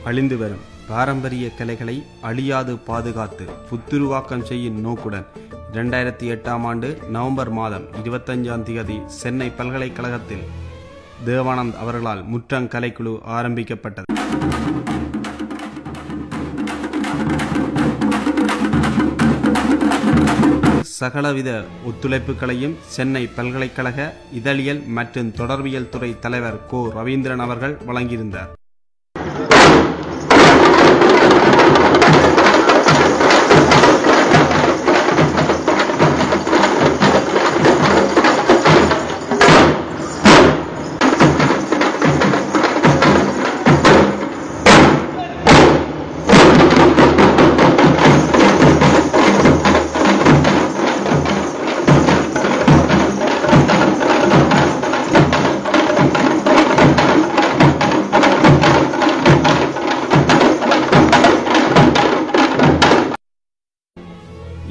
அழிந்து வரும் பாரம்பரிய கலைகளை அழியாது பாதுகாத்து புத்துருவாக்கம் செய்யும் நோக்குடன் 2008ஆம் ஆண்டு நவம்பர் மாதம் 25ஆம் தேதி சென்னை பல்கலைக்கழகத்தில் தேவானந்த் அவர்களால் முற்றங் கலைக்குழு ஆரம்பிக்கப்பட்டது. சகலவித ஒத்துழைப்புகளையும் சென்னை பல்கலைக்கழக இதழியல் மற்றும் தொடர்பியல் துறை தலைவர் கோ ரவீந்திரன் அவர்கள் வழங்கியிருந்தார்.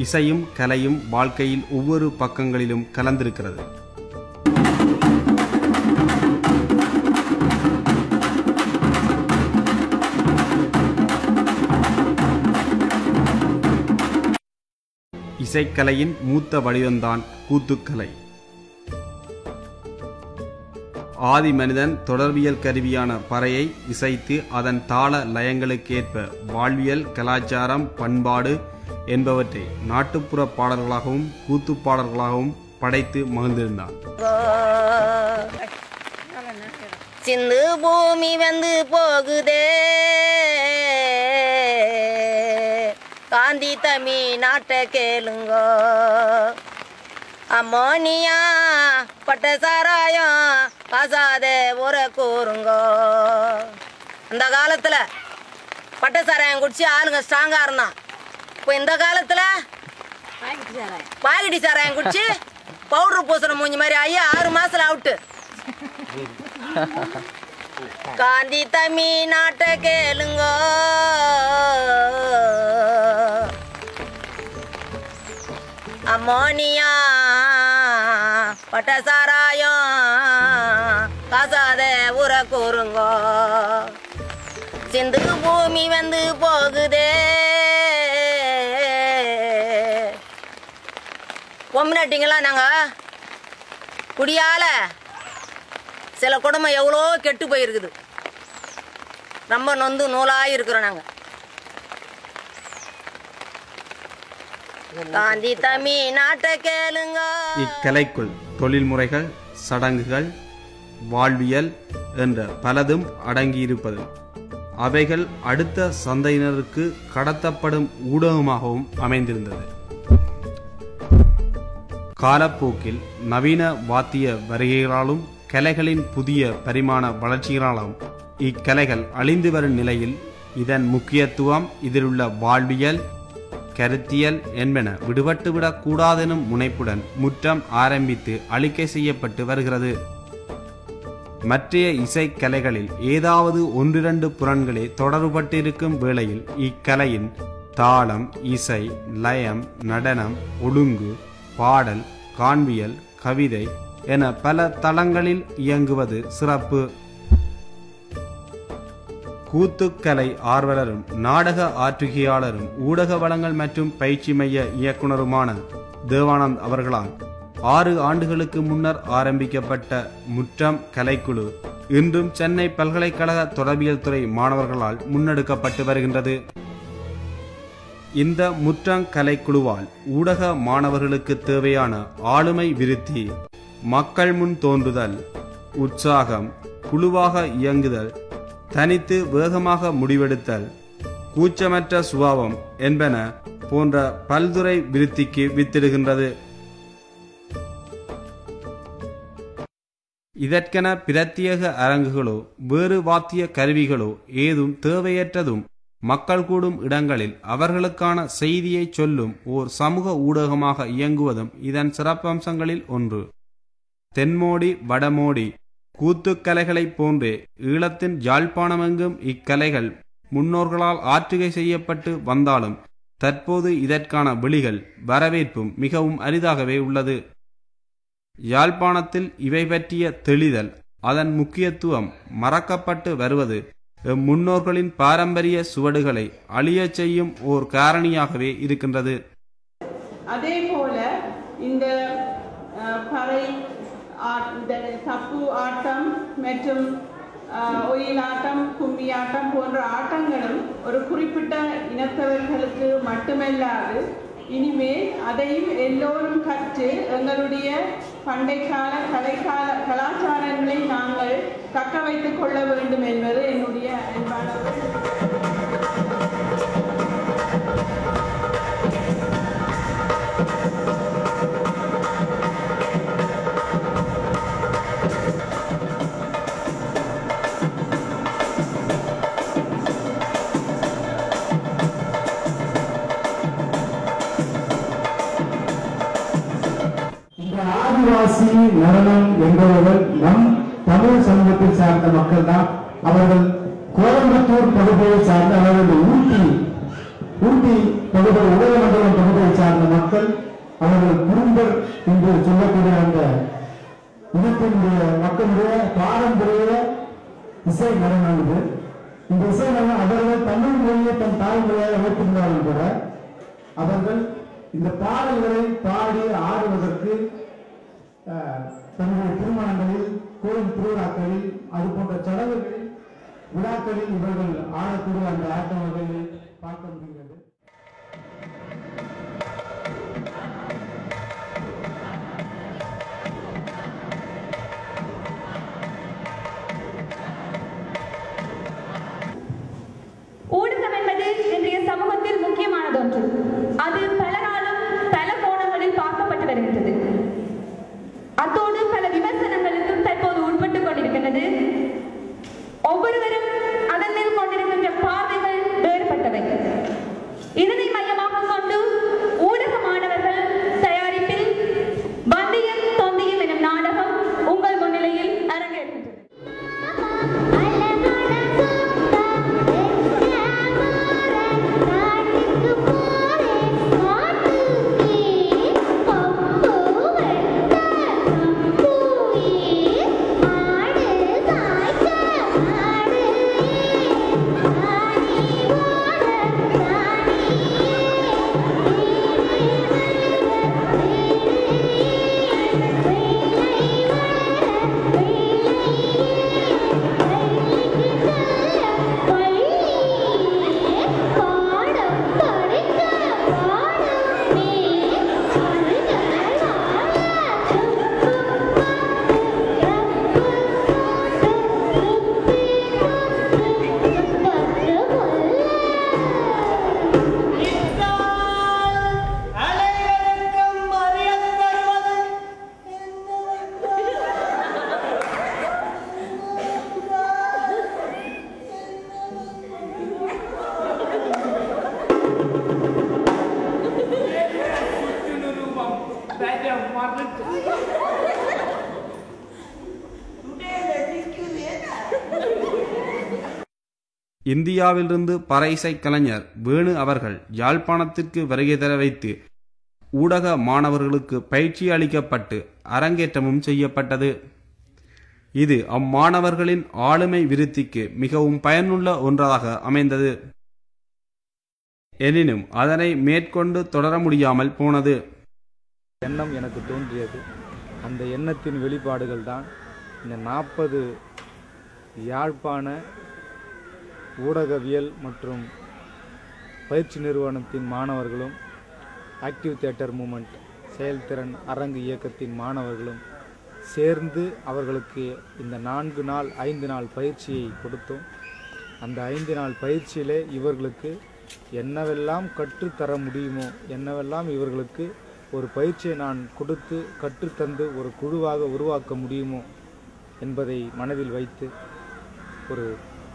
இசையும் கலையும் வாழ்க்கையில் ஒவ்வொரு பக்கங்களிலும் கலந்திருக்கிறது. இசைக்கலையின் மூத்த வடிவம்தான் கூத்துக்கலை. ஆதி மனிதன் தொடர்பியல் கருவியான பறையை இசைத்து அதன் தாள லயங்களுக்கேற்ப வாழ்வியல், கலாச்சாரம், பண்பாடு என்பவற்றை நாட்டுப்புற பாடல்களாகவும் கூத்து பாடல்களாகவும் படைத்து மகிழ்ந்திருந்தான். சிந்து பூமி வந்து போகுதே, காந்தி தமிழ் நாட்டை கேளுங்கோ, அம்மோனியா பட்ட சாராயம் காசாத உர கூறுங்கோ. அந்த காலத்தில் பட்ட சாராயம் குடிச்சு ஆளுங்க ஸ்ட்ராங்காக இருந்தான். இப்போ இந்த காலத்தில் பாக்கெட்டி சாராயம் குடிச்சு பவுடர் பூசண மூஞ்சி மாதிரி ஐயா 6 மாசத்துல அவுட்டு. காந்தி தமிழ் நாட்டை கேளுங்கோ, அம்மோனியா பட்ட சாராயம் காசாத உர கூறுங்கோ. சிந்து பூமி வந்து போகுதே, பொம்னாட்டிங்களாம் நாங்கள் குடியால சில குடும்பம் எவ்வளோ கெட்டு போயிருக்குது. ரொம்ப நொந்து நூலாக இருக்கிறோம் நாங்கள். காந்தி தமிழ் நாட்டை கேளுங்க. இக்கலைக்குள் தொழில்முறைகள், சடங்குகள், வாழ்வியல் என்ற பலதும் அடங்கியிருப்பது அவைகள் அடுத்த சந்தையினருக்கு கடத்தப்படும் ஊடகமாகவும் அமைந்திருந்தது. காலப்போக்கில் நவீன வாத்திய வருகைகளாலும் கலைகளின் புதிய பரிமாண வளர்ச்சிகளாலும் இக்கலைகள் அழிந்து வரும் நிலையில் இதன் முக்கியத்துவம், இதிலுள்ள வாழ்வியல், கருத்தியல் என்பன விடுபட்டுவிடக் கூடாதெனும் முனைப்புடன் முற்றம் ஆரம்பித்து அழிக்கை செய்யப்பட்டு வருகிறது. மற்றைய இசைக்கலைகளில் ஏதாவது 1-2 புறன்களே தொடர்பட்டிருக்கும் வேளையில் இக்கலையின் தாளம், இசை, லயம், நடனம், ஒழுங்கு, பாடல், காண்பியல், கவிதை என பல தளங்களில் இயங்குவது சிறப்பு. கூத்துக்கலை ஆர்வலரும் நாடக ஆற்றுகையாளரும் ஊடக வளங்கள் மற்றும் பயிற்சி மைய இயக்குனருமான தேவானந்த் அவர்களால் 6 ஆண்டுகளுக்கு முன்னர் ஆரம்பிக்கப்பட்ட முற்றம் கலைக்குழு இன்றும் சென்னை பல்கலைக்கழக தொடர்பியல் துறை மாணவர்களால் முன்னெடுக்கப்பட்டு வருகின்றது. இந்த முற்றங் கலைக்குழுவால் ஊடக மாணவர்களுக்கு தேவையான ஆளுமை விருத்தி, மக்கள் முன் தோன்றுதல், உற்சாகம், குழுவாக இயங்குதல், தனித்து வேகமாக முடிவெடுத்தல், கூச்சமற்ற சுபாவம் என்பன போன்ற பல்துறை விருத்திக்கு வித்திடுகின்றது. இதற்கென பிரத்யேக அரங்குகளோ வேறு வாத்திய கருவிகளோ ஏதும் தேவையற்றதும் மக்கள் கூடும் இடங்களில் அவர்களுக்கான செய்தியை சொல்லும் ஓர் சமூக ஊடகமாக இயங்குவதும் இதன் சிறப்பம்சங்களில் ஒன்று. தென்மோடி வடமோடி கூத்துக்கலைகளைப் போன்றே ஈழத்தின் யாழ்ப்பாணமெங்கும் இக்கலைகள் முன்னோர்களால் ஆற்றுகை செய்யப்பட்டு வந்தாலும் தற்போது இதற்கான வெளிகள் வரவேற்பும் மிகவும் அரிதாகவே உள்ளது. யாழ்ப்பாணத்தில் இவை பற்றிய தெளிதல், அதன் முக்கியத்துவம் மறக்கப்பட்டு வருவது முன்னோர்களின் பாரம்பரிய சுவடுகளை அழியச் செய்யும் ஓர் காரணியாகவே இருக்கின்றது. அதே போல இந்த பறை தப்பு ஆட்டம் மற்றும் ஒயிலாட்டம், கும்மி ஆட்டம் போன்ற ஆட்டங்களும் ஒரு குறிப்பிட்ட இனத்தவர்களுக்கு மட்டுமல்லாது இனிமேல் அதையும் எல்லோரும் கற்று எங்களுடைய பண்டைக்கால கலாச்சாரங்களை நாங்கள் தக்க வைத்துக் கொள்ள வேண்டும் என்பது என்னுடைய அன்பான ஆதிவாசி நடனம் என்பவர்கள் நம் தமிழ் சமூகத்தை சார்ந்த மக்கள் தான். அவர்கள் கோயம்புத்தூர் பகுதியை சார்ந்த, அவர்கள் ஊட்டி பகுதி உதயமண்டலம் பகுதியை சார்ந்த மக்கள். அவர்கள் குறும்பர் என்று சொல்லக்கூடிய அந்த இனத்தினுடைய மக்களுடைய பாரம்பரிய இசை நடனம் இது. இந்த இசை நடனம் அவர்கள் தமிழ் மொழியை தன் தாய்மொழியாக வைத்திருந்தாலும் கூட அவர்கள் இந்த பாடல்களை பாடி ஆடுவதற்கு தங்களுடைய திருமணங்களில், கோயில் திருவிழாக்களில், அது போன்ற சடங்குகளில், விழாக்களில் இவர்கள் ஆடக்கூடிய அந்த ஆட்ட வகைகளை பார்க்க முடிகிறது. ஊடகம் என்பது இன்றைய சமூகத்தில் முக்கியமானது ஒன்று. அது பலராலும் பல கோணங்களில் பார்க்கப்பட்டு வருகின்றது. அத்தோடு பல விமர்சனங்களுக்கும் தற்போது உட்பட்டுக் கொண்டிருக்கின்றது. ஒவ்வொருவரும் அதன் மேல் கொண்டிருக்கின்ற பார்வைகள் வேறுபட்டவை. இதனை மையமாக கொண்டு ஊடக மாணவர்கள் தயாரிப்பில் வந்தியம் தொந்தியம் எனும் நாடகம் உங்கள் முன்னிலையில் அரங்கேறுகின்றது. இந்தியாவிலிருந்து பறை இசை கலைஞர் வேணு அவர்கள் யாழ்ப்பாணத்திற்கு வருகை தர வைத்து ஊடக மாணவர்களுக்கு பயிற்சி அளிக்கப்பட்டு அரங்கேற்றமும் செய்யப்பட்டது. இது அம்மாணவர்களின் ஆளுமை விருத்திக்கு மிகவும் பயனுள்ள ஒன்றாக அமைந்தது. எனினும் அதனை மேற்கொண்டு தொடர முடியாமல் போனது. எண்ணம் எனக்கு தோன்றியது. அந்த எண்ணத்தின் வெளிப்பாடுகள் தான் இந்த 40 யாழ்ப்பாண ஊடகவியல் மற்றும் பயிற்சி நிறுவனத்தின் மாணவர்களும், ஆக்டிவ் தியேட்டர் மூமெண்ட் செயல்திறன் அரங்கு இயக்கத்தின் மாணவர்களும் சேர்ந்து அவர்களுக்கு இந்த 4 நாள் 5 நாள் பயிற்சியை கொடுத்தோம். அந்த 5 நாள் பயிற்சியிலே இவர்களுக்கு என்னவெல்லாம் கற்றுத்தர முடியுமோ, என்னவெல்லாம் இவர்களுக்கு ஒரு பயிற்சியை நான் கொடுத்து கற்றுத்தந்து ஒரு குழுவாக உருவாக்க முடியுமோ என்பதை மனதில் வைத்து ஒரு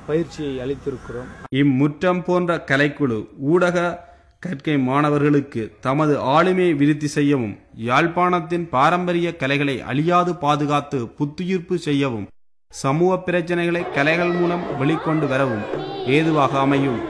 பயிற்சியை அளித்திருக்கிறோம். இம்முற்றம் போன்ற கலைக்குழு ஊடக கற்கை மாணவர்களுக்கு தமது ஆளுமையை விருத்தி செய்யவும், யாழ்ப்பாணத்தின் பாரம்பரிய கலைகளை அழியாது பாதுகாத்து புத்துயிர்ப்பு செய்யவும், சமூக பிரச்சனைகளை கலைகள் மூலம் வெளிக்கொண்டு வரவும் ஏதுவாக அமையும்.